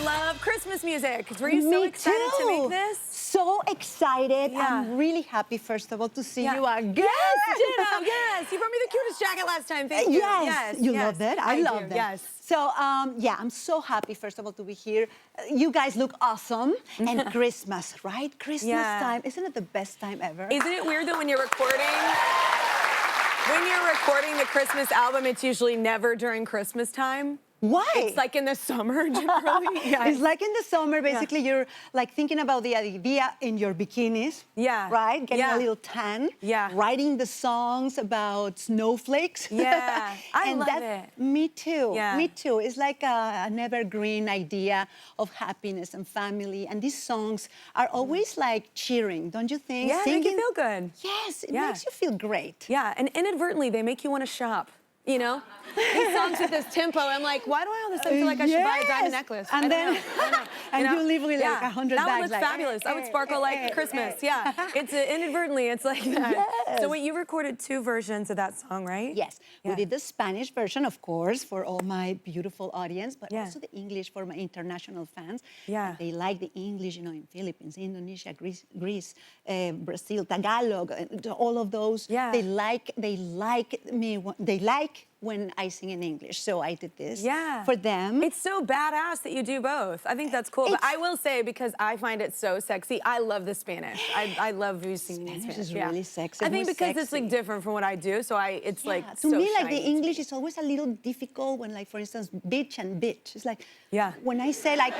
love Christmas music. Were you so excited to make this? So excited. Yeah. I'm really happy, first of all, to see you again. Yes, ditto, yes. You brought me the cutest jacket last time. Thank you. Yes. You love it? I love it. Yes. So, yeah, I'm so happy, first of all, to be here. You guys look awesome. And Christmas, right? Christmas time. Isn't it the best time ever? Isn't it weird, though, when you're recording? When you're recording the Christmas album, it's usually never during Christmas time. Why? It's like in the summer, generally. Yeah. It's like in the summer, basically, you're like thinking about the idea in your bikinis. Yeah. Right? Getting a little tan. Yeah. Writing the songs about snowflakes. Yeah. I love it. Me too. Yeah. Me too. It's like an evergreen idea of happiness and family. And these songs are always like cheering, don't you think? Yeah, Singing, make you feel good. Yes, it makes you feel great. Yeah, and inadvertently, they make you want to shop. You know, these songs with this tempo, I'm like, why do I all of a sudden feel like I should buy a diamond necklace? And then, you know? you leave with like 100 bags. That would look like, fabulous. I would sparkle like Christmas. Yeah, it's inadvertently, it's like that. Yes. So wait, you recorded 2 versions of that song, right? Yes, we did the Spanish version, of course, for all my beautiful audience, but also the English for my international fans. Yeah. They like the English, you know, in Philippines, Indonesia, Greece, Brazil, Tagalog, all of those. Yeah. They like when I sing in English, so I did this for them. It's so badass that you do both. I think that's cool. But I will say, because I find it so sexy, I love the Spanish. I love you singing in Spanish. Spanish is really sexy. I think because it's like different from what I do, so it's like to so me, like shiny the English is always a little difficult when, like, for instance, bitch and bitch. It's like, when I say like,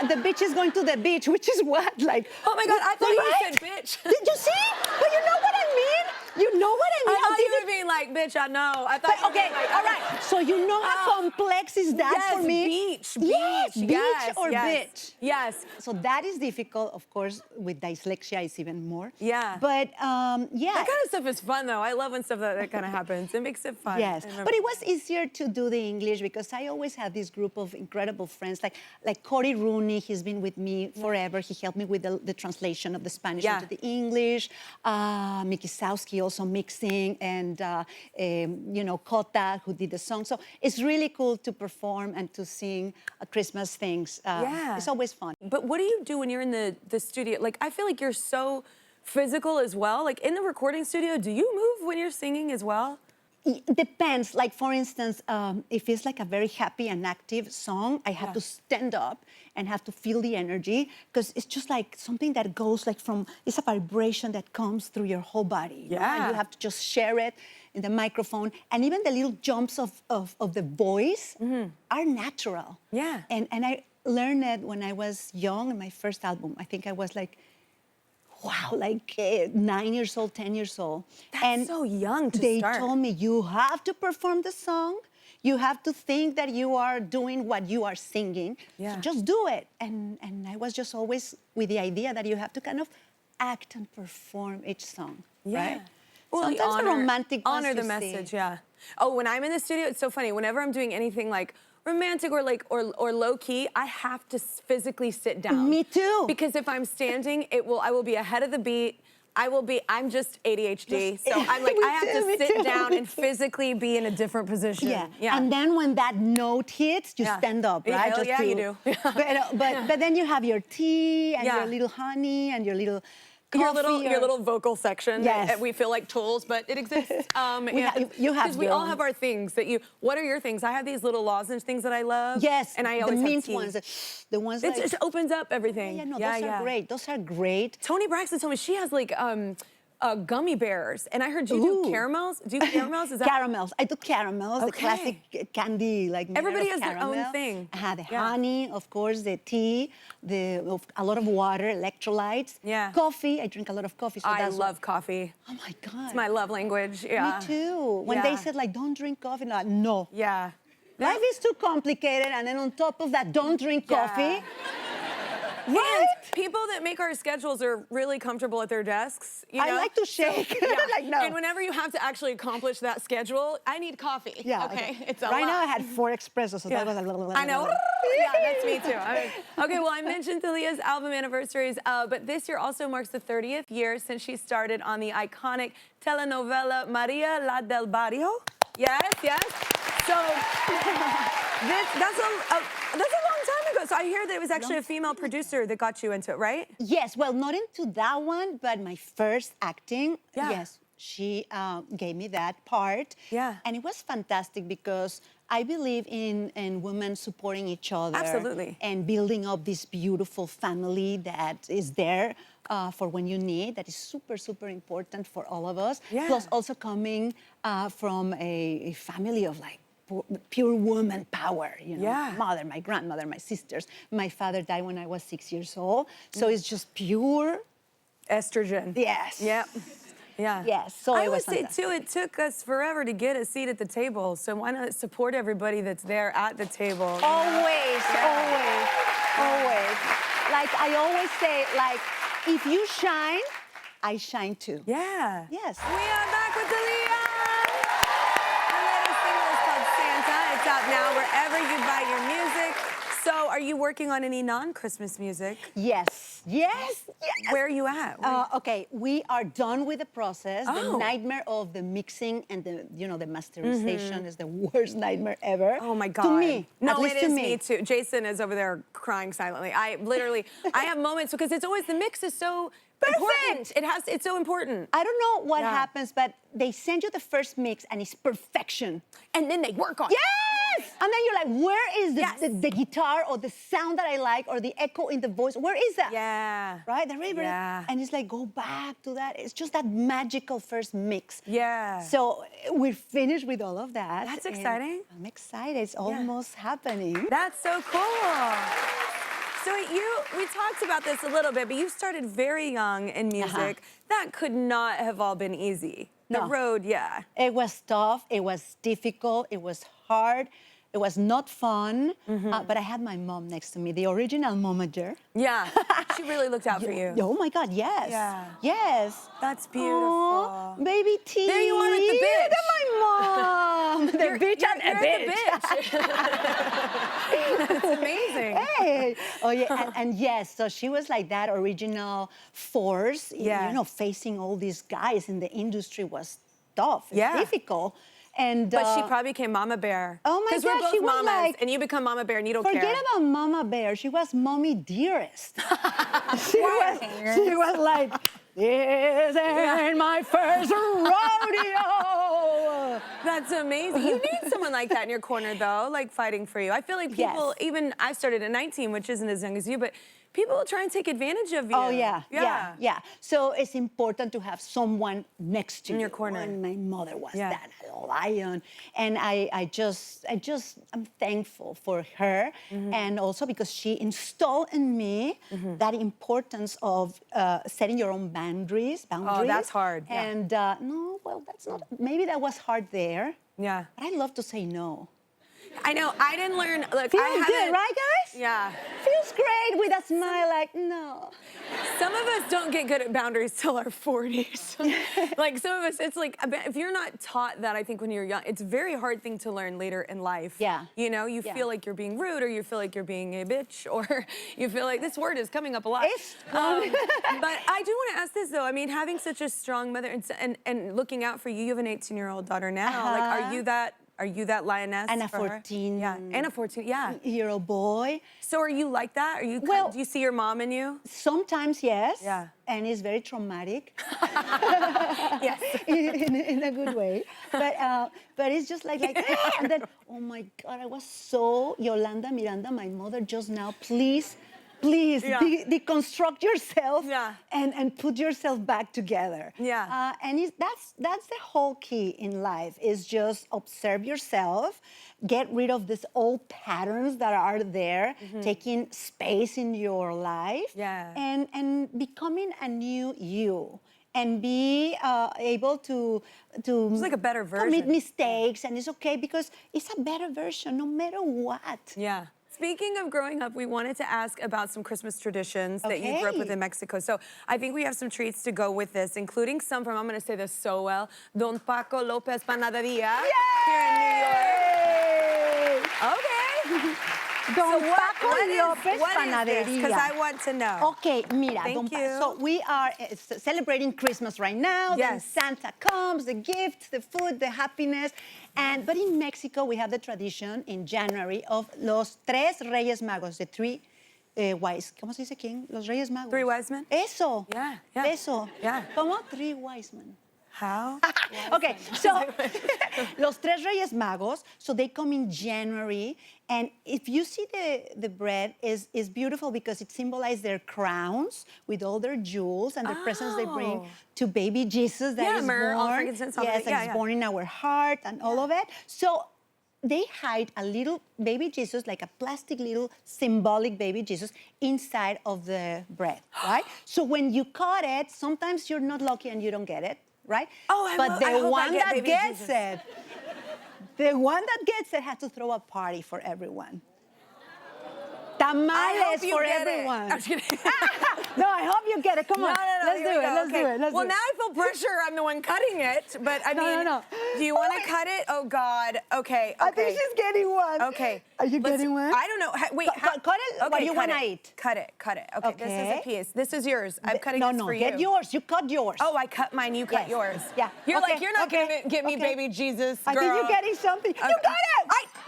the bitch is going to the beach, which is what, like. Oh my God, I thought you said bitch. Did you see? But you know what I mean? You know what I mean? I thought you were being like, bitch, I know. I thought okay, like, all right. So you know how complex is that for me? Beach, yes, beach or bitch. Yes. So that is difficult, of course. With dyslexia, it's even more. Yeah. But yeah. That kind of stuff is fun, though. I love when stuff that kind of happens. It makes it fun. Yes, but it was easier to do the English because I always had this group of incredible friends, like Cory Rooney. He's been with me forever. He helped me with the translation of the Spanish into the English. Miki Sowski also mixing, and you know, Kota, who did the song. So it's really cool to perform and to sing Christmas things. It's always fun. But what do you do when you're in the studio? Like, I feel like you're so physical as well. Like, in the recording studio, do you move when you're singing as well? It depends. Like, for instance, if it's like a very happy and active song, I have to stand up and have to feel the energy, because it's just like something that goes like it's a vibration that comes through your whole body. You know? And you have to just share it in the microphone. And even the little jumps of the voice are natural. Yeah. And I learned that when I was young, in my first album. I think I was like, wow, like 9 years old, 10 years old. That's so young to start. They told me, you have to perform the song. You have to think that you are doing what you are singing. Yeah. So just do it. And I was just always with the idea that you have to kind of act and perform each song, right? Well, sometimes the romantic ones honor the message, Oh, when I'm in the studio, it's so funny. Whenever I'm doing anything like romantic or low key, I have to physically sit down. Me too. Because if I'm standing, I will be ahead of the beat. I'm just ADHD, so I'm like, I have to sit down and physically be in a different position. Yeah. And then when that note hits, you stand up, right? Hell yeah, you do. But then you have your tea and your little honey and your little coffee. Your little vocal section. Yes. We feel like tools, but it exists. You have because we all have our things that you. What are your things? I have these little lozenge things that I love. Yes. And I always the mint have tea. ones. The ones it like, just opens up everything. Those are great. Those are great. Toni Braxton told me she has like gummy bears, and I heard you do caramels. Do you do caramels? Is that caramels? I do caramels. The classic candy, like everybody has caramel. their own thing. The honey, of course, the tea, a lot of water, electrolytes. Yeah. Coffee. I drink a lot of coffee. So I love coffee. Oh my God. It's my love language. Yeah. Me too. When they said like, don't drink coffee, like, no. Yeah. Life is too complicated, and then on top of that, don't drink coffee. Right? And people that make our schedules are really comfortable at their desks. You know? I like to shake. Like, no. And whenever you have to actually accomplish that schedule, I need coffee. Yeah. Okay. It's a right lot. now I had 4 espressos, so that was a little. I know. Yeah, that's me too. Okay, well, I mentioned Thalia's album anniversaries, but this year also marks the 30th year since she started on the iconic telenovela María, la del Barrio. Yes, yes. So that's a long time ago. So I hear that it was actually a female producer that got you into it, right? Yes, well, not into that one, but my first acting, Yeah. yes, she gave me that part. Yeah. And it was fantastic because I believe in women supporting each other. Absolutely. And building up this beautiful family that is there for when you need, that is super, super important for all of us. Yeah. Plus also coming from a family of like pure woman power, you know, Yeah. my mother, my grandmother, my sisters. My father died when I was 6 years old. So it's just pure. Estrogen. Yes. Yep. Yeah. Yes, so I it was would say, fantastic. too, it took us forever to get a seat at the table, so why not support everybody that's there at the table? you know? Always, always, always. Like I always say, like, if you shine, I shine too. Yeah. Yes. We are back with Thalia. Her latest single is called Santa. It's out now wherever you buy your music. So are you working on any non-Christmas music? Yes, yes, yes. Where are you at? Okay, we are done with the process. Oh. The nightmare of the mixing and the, you know, the masterization is the worst nightmare ever. Oh my God. To me, No, at least it to is me. too. Jason is over there crying silently. I literally, I have moments because it's always, the mix is so important. It's so important. I don't know what Yeah. happens, but they send you the first mix and it's perfection. And then they work on it. Yes! And then you're like, where is Yes. the guitar or the sound that I like or the echo in the voice? Where is that? Yeah. Right? The river. Yeah. And it's like, go back to that. It's just that magical first mix. Yeah. So we're finished with all of that. That's and exciting. I'm excited. It's almost happening. That's so cool. So we talked about this a little bit, but you started very young in music. That could not have all been easy. The No. road, yeah. It was tough. It was difficult. It was hard. It was not fun. But I had my mom next to me, the original momager. Yeah. She really looked out for you. Oh my God, yes. Yeah. Yes. That's beautiful. Aw, baby T. There you are with the bitch. Look at my mom. The bitch and You're the bitch. the bitch. That's amazing. Hey. Oh yeah, and yes, so she was like that original force. Yeah. You know, facing all these guys in the industry was tough. It's Yeah. difficult. And But she probably became Mama Bear. Oh my Because we're God, both she was mamas, like- and you become Mama Bear, and you don't care. forget about Mama Bear. She was Mommy Dearest. she was like, this ain't my first rodeo. That's amazing. You need someone like that in your corner, though, like fighting for you. I feel like people, Yes. even I started at 19, which isn't as young as you, but people will try and take advantage of you. Oh, yeah. So it's important to have someone next to In you. your corner. And my mother was Yeah. that lion. And I'm thankful for her. And also because she installed in me that importance of setting your own boundaries. Oh, that's hard. Yeah. And no, well, that's not, maybe that was hard there. Yeah. But I love to say no. I know. I didn't learn. Look, Feels I haven't. good, right, guys? Yeah. Feels great with a smile like, no. Some of us don't get good at boundaries till our 40s. Like some of us, it's like, if you're not taught that, I think when you're young, it's a very hard thing to learn later in life. Yeah. You know, you Yeah. feel like you're being rude, or you feel like you're being a bitch, or you feel like this word is coming up a lot. It's But I do want to ask this though. I mean, having such a strong mother and looking out for you, you have an 18-year-old daughter now. Like, are you that lioness? And a for her? 14. Yeah, and a 14. Yeah. Year-old boy. So are you like that? Are you? Well- do you see your mom in you? Sometimes, yes. Yeah. And it's very traumatic. Yes. in a good way. But it's just like and then, oh my God, I was so, Yolanda Miranda, my mother just now, please, Yeah. deconstruct yourself Yeah. and put yourself back together. Yeah. And that's the whole key in life, is just observe yourself, get rid of these old patterns that are there, taking space in your life, Yeah. and becoming a new you. And be able to It's like a better commit version. mistakes, and it's okay because it's a better version no matter what. Yeah. Speaking of growing up, we wanted to ask about some Christmas traditions that you grew up with Okay. in Mexico. So I think we have some treats to go with this, including some from, I'm going to say this so well, Don Paco Lopez Panaderia here in New York. Okay. Don what Paco López what Panadería. Because I want to know. Okay, mira, Thank you. So we are celebrating Christmas right now. Yes. Then Santa comes, the gifts, the food, the happiness. But in Mexico, we have the tradition in January of los tres Reyes Magos, the three wise. ¿Cómo se dice quién? Los Reyes Magos. Three wise men? Eso. Yeah, yeah. Eso. Yeah. ¿Cómo? Three wise men. How? Okay, so los tres Reyes Magos, so they come in January, and if you see the bread is beautiful because it symbolizes their crowns with all their jewels and the presents they bring to baby Jesus that is myrrh, all born. frankincense, all Yes, that. and it's born in our heart and all of it. So they hide a little baby Jesus, like a plastic little symbolic baby Jesus, inside of the bread, right? So when you cut it, sometimes you're not lucky and you don't get it. Right? Oh, I but hope the I one get that baby gets Jesus. it, the one that gets it has to throw a party for everyone. Tamales for everyone. I'm just kidding. No, I hope you get it. Come on. No, Let's do it. Let's do it. Well, now I feel pressure. I'm the one cutting it, but I mean, no. do you want to cut it? Oh God. Okay. I think she's getting one. Okay. Are you getting one? I don't know. Wait. Cut it. What do you want to eat? Cut it. Okay. This is a piece. This is yours. I'm cutting this for you. Get yours. You cut yours. Oh, I cut mine. You cut yours. Yeah. You're like, you're not gonna get me baby Jesus, girl. I think you're getting something. You got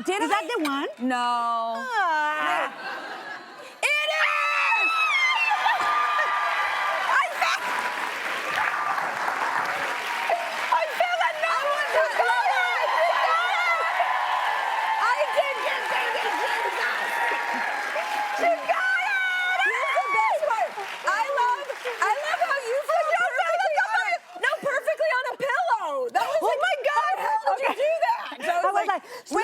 it. Is that the one? No. Ah. It is! I fell another one! I did get baby Jesus! She got it! Here's the best part. I love how you perfectly on a pillow. That was Oh my God! How the hell did you do that? I was like, slow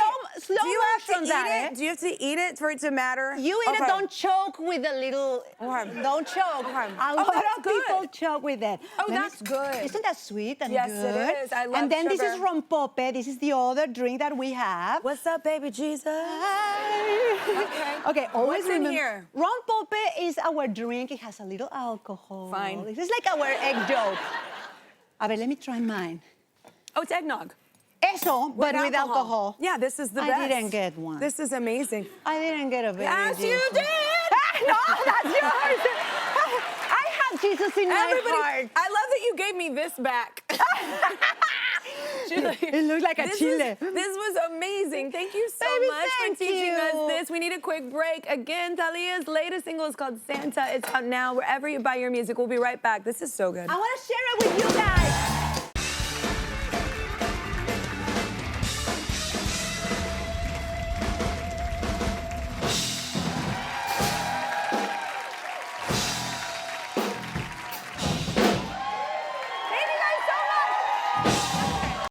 do you have to motion eat that, it? Do you have to eat it for it to matter? You eat it, don't choke with a little, don't choke. Okay. A lot of people choke with it. Oh, that's good. Isn't that sweet and Yes, good? it is. I love And then sugar. this is Rompope. This is the other drink that we have. What's up, baby Jesus? Hi. Okay, always What's in remember. here? Rompope is our drink. It has a little alcohol. Fine. This is like our egg yolk. A ver, let me try mine. Oh, it's eggnog. Eso, but with alcohol. Yeah, this is the I best. didn't get one. This is amazing. I didn't get a baby Yes, you Jesus. did! No, that's yours. I have Jesus in my heart. I love that you gave me this back. Like, it looks like a chile. This was amazing. Thank you so Baby, much for thank teaching you. us this. We need a quick break. Again, Thalia's latest single is called Santa. It's out now wherever you buy your music. We'll be right back. This is so good. I want to share it with you guys.